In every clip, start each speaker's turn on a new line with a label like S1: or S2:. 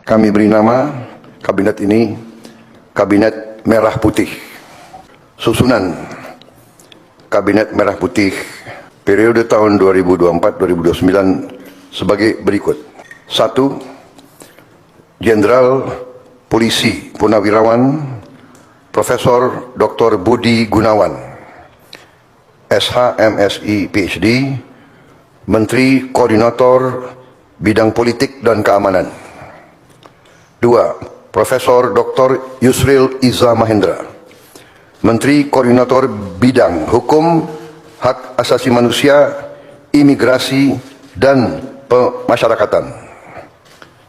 S1: Kami beri nama kabinet ini Kabinet Merah Putih. Susunan Kabinet Merah Putih periode tahun 2024-2029 sebagai berikut. 1. Jenderal Polisi Purnawirawan Profesor Dr. Budi Gunawan, SH, MSI, PhD, Menteri Koordinator Bidang Politik dan Keamanan. 2. Profesor Dr. Yusril Iza Mahendra, Menteri Koordinator Bidang Hukum, Hak Asasi Manusia, Imigrasi, dan Pemasyarakatan.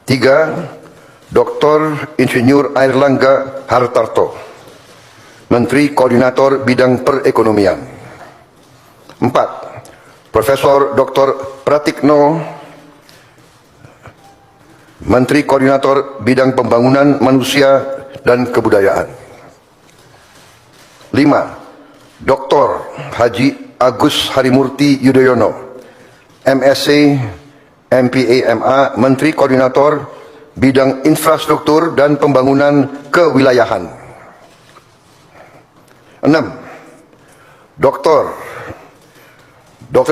S1: 3. Dr. Insinyur Airlangga Hartarto, Menteri Koordinator Bidang Perekonomian. 4. Profesor Dr. Pratikno, Menteri Koordinator Bidang Pembangunan Manusia dan Kebudayaan. 5. Dr. Haji Agus Harimurti Yudhoyono, MSc, MPA, MA, Menteri Koordinator Bidang Infrastruktur dan Pembangunan Kewilayahan. 6. Dr.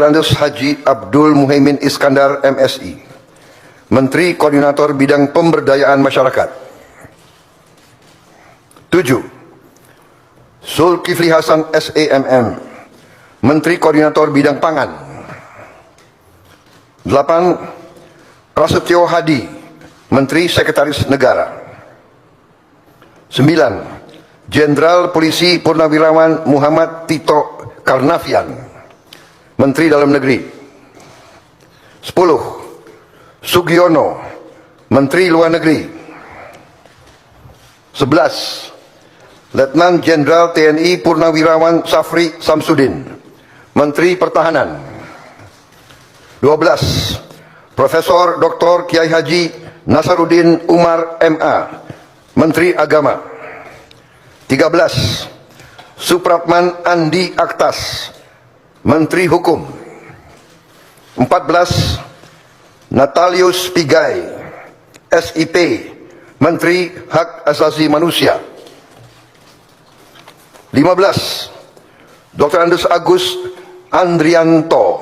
S1: Andes Haji Abdul Muhaimin Iskandar, MSI, Menteri Koordinator Bidang Pemberdayaan Masyarakat. 7. Zulkifli Hasan, SEMM, Menteri Koordinator Bidang Pangan. 8. Prasetyo Hadi, Menteri Sekretaris Negara. 9. Jenderal Polisi Purnawirawan Muhammad Tito Karnavian, Menteri Dalam Negeri. 10. Sugiono, Menteri Luar Negeri. 11. Letnan Jenderal TNI Purnawirawan Safri Samsudin, Menteri Pertahanan. 12. Profesor Dr. Kiai Haji Nasaruddin Umar, MA, Menteri Agama. 13. Supratman Andi Aktas, Menteri Hukum. 14. Natalius Pigai, SIP, Menteri Hak Asasi Manusia. 15. Dr. Andes Agus Andrianto,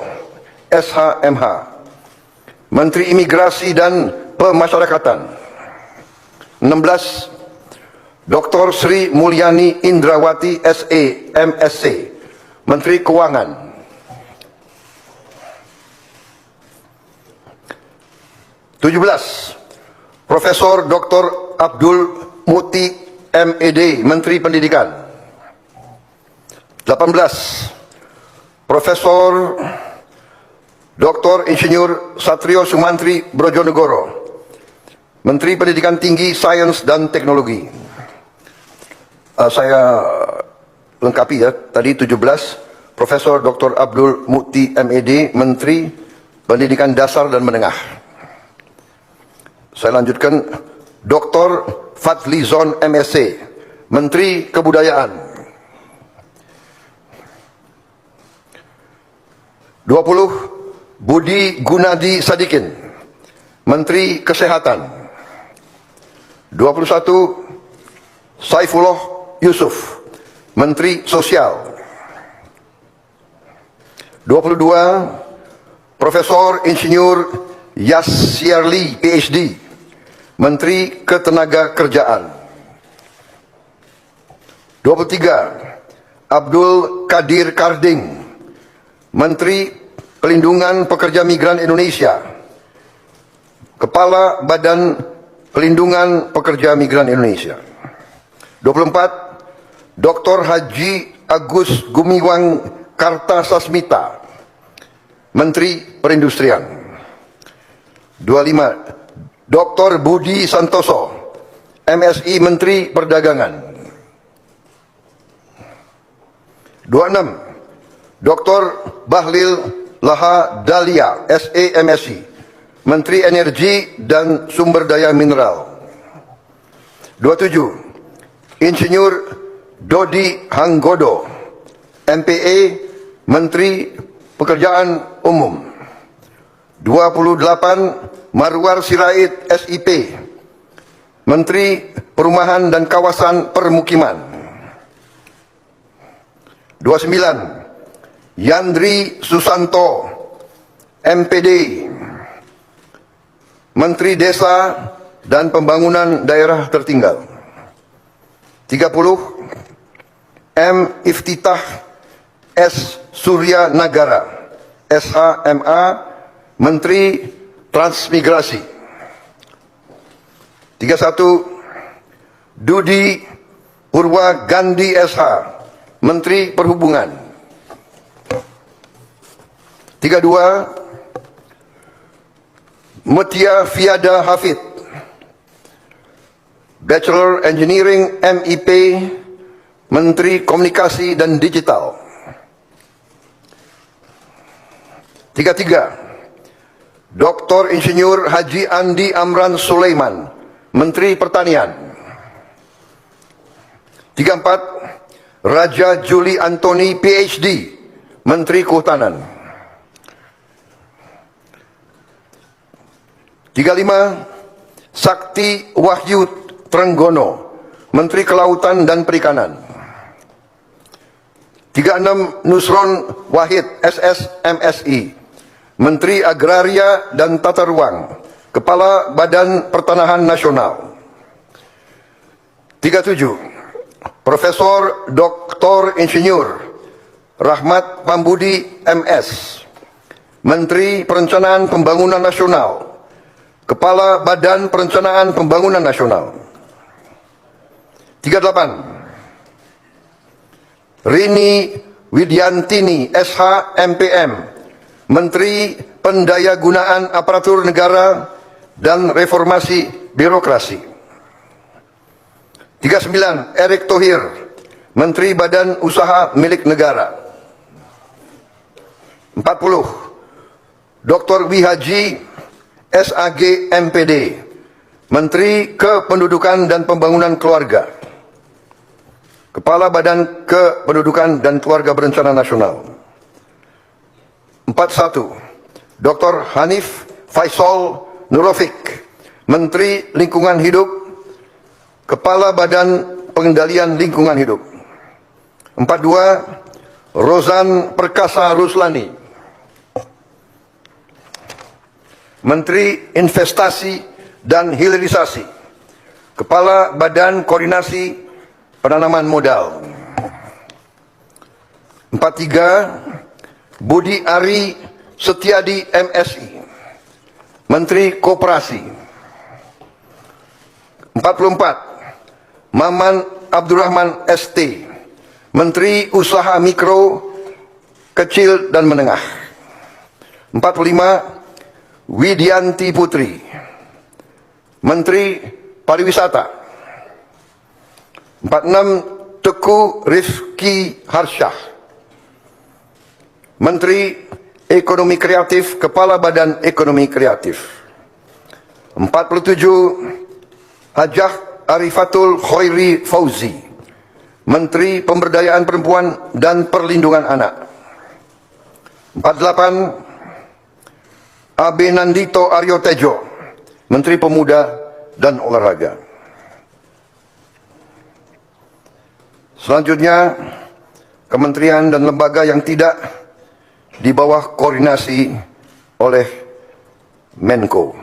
S1: SHMH, Menteri Imigrasi dan Pemasyarakatan. 16. Dr. Sri Mulyani Indrawati, SE, MSc, Menteri Keuangan. 17. Profesor Dr. Abdul Muti, MED, Menteri Pendidikan. 18. Profesor Dr. Insinyur Satrio Sumantri Brojonegoro, Menteri Pendidikan Tinggi, Sains dan Teknologi. Saya lengkapi ya, tadi 17. Profesor Dr. Abdul Muti, MED, Menteri Pendidikan Dasar dan Menengah. Saya lanjutkan, Dr. Fadlizon, MSc, Menteri Kebudayaan. 20. Budi Gunadi Sadikin, Menteri Kesehatan. 21. Saifullah Yusuf, Menteri Sosial. 22. Profesor Insinyur Yasyarli, PhD, Menteri Ketenagakerjaan. 23. Abdul Qadir Karding, Menteri Pelindungan Pekerja Migran Indonesia, Kepala Badan Pelindungan Pekerja Migran Indonesia. 24. Dr. Haji Agus Gumiwang Kartasasmita, Menteri Perindustrian. 25. Dr. Budi Santoso, MSI, Menteri Perdagangan. 26. Dr. Bahlil Laha Dalia, SE, MSI, Menteri Energi dan Sumber Daya Mineral. 27. Insinyur Dodi Hanggodo, MPA, Menteri Pekerjaan Umum. 28. Marwar Sirait, SIP, Menteri Perumahan dan Kawasan Permukiman. 29. Yandri Susanto, MPD, Menteri Desa dan Pembangunan Daerah Tertinggal. 30. M. Iftitah S. Surya Nagara, SHMA, Menteri Transmigrasi. 31. Dudi Purwa Gandhi SH, Menteri Perhubungan. 32. Mutia Fiada Hafid, Bachelor Engineering MIP, Menteri Komunikasi dan Digital. 33. Dr. Insinyur Haji Andi Amran Sulaiman, Menteri Pertanian. 34. Raja Juli Antoni PhD, Menteri Kehutanan. 35. Sakti Wahyu Trenggono, Menteri Kelautan dan Perikanan. 36. Nusron Wahid SS MSI, Menteri Agraria dan Tata Ruang, Kepala Badan Pertanahan Nasional. 37. Profesor Dr. Insinyur Rahmat Pambudi MS, Menteri Perencanaan Pembangunan Nasional, Kepala Badan Perencanaan Pembangunan Nasional. 38. Rini Widiantini SH MPM, Menteri Pendayagunaan Aparatur Negara dan Reformasi Birokrasi. 39. Erick Thohir, Menteri Badan Usaha Milik Negara. 40. Dr. Wihaji SAG MPD, Menteri Kependudukan dan Pembangunan Keluarga, Kepala Badan Kependudukan dan Keluarga Berencana Nasional. 41. Dr. Hanif Faisal Nurofik, Menteri Lingkungan Hidup, Kepala Badan Pengendalian Lingkungan Hidup. 42. Rozan Perkasa Ruslani, Menteri Investasi dan Hilirisasi, Kepala Badan Koordinasi Penanaman Modal. 43. Budi Ari Setiadi MSI, Menteri Koperasi. 44. Maman Abdurrahman ST, Menteri Usaha Mikro, Kecil dan Menengah. 45. Widianti Putri, Menteri Pariwisata. 46. Teguh Rifki Harsyah, Menteri Ekonomi Kreatif, Kepala Badan Ekonomi Kreatif. 47. Hajah Arifatul Khoiri Fauzi, Menteri Pemberdayaan Perempuan dan Perlindungan Anak. 48. Abe Nandito Aryo Tejo, Menteri Pemuda dan Olahraga. Selanjutnya, kementerian dan lembaga yang tidak di bawah koordinasi oleh Menko,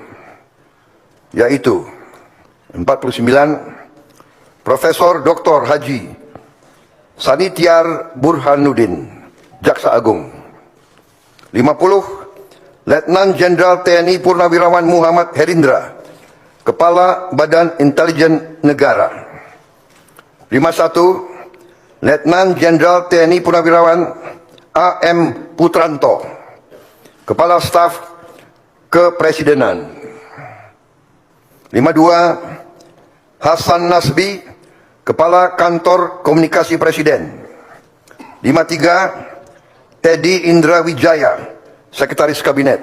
S1: yaitu 49. Profesor Dr. Haji Sanitiar Burhanuddin, Jaksa Agung. 50. Letnan Jenderal TNI Purnawirawan Muhammad Herindra, Kepala Badan Intelijen Negara. 51. Letnan Jenderal TNI Purnawirawan AM Putranto, Kepala Staf Kepresidenan. 52. Hasan Nasbi, Kepala Kantor Komunikasi Presiden. 53. Teddy Indra Wijaya, Sekretaris Kabinet.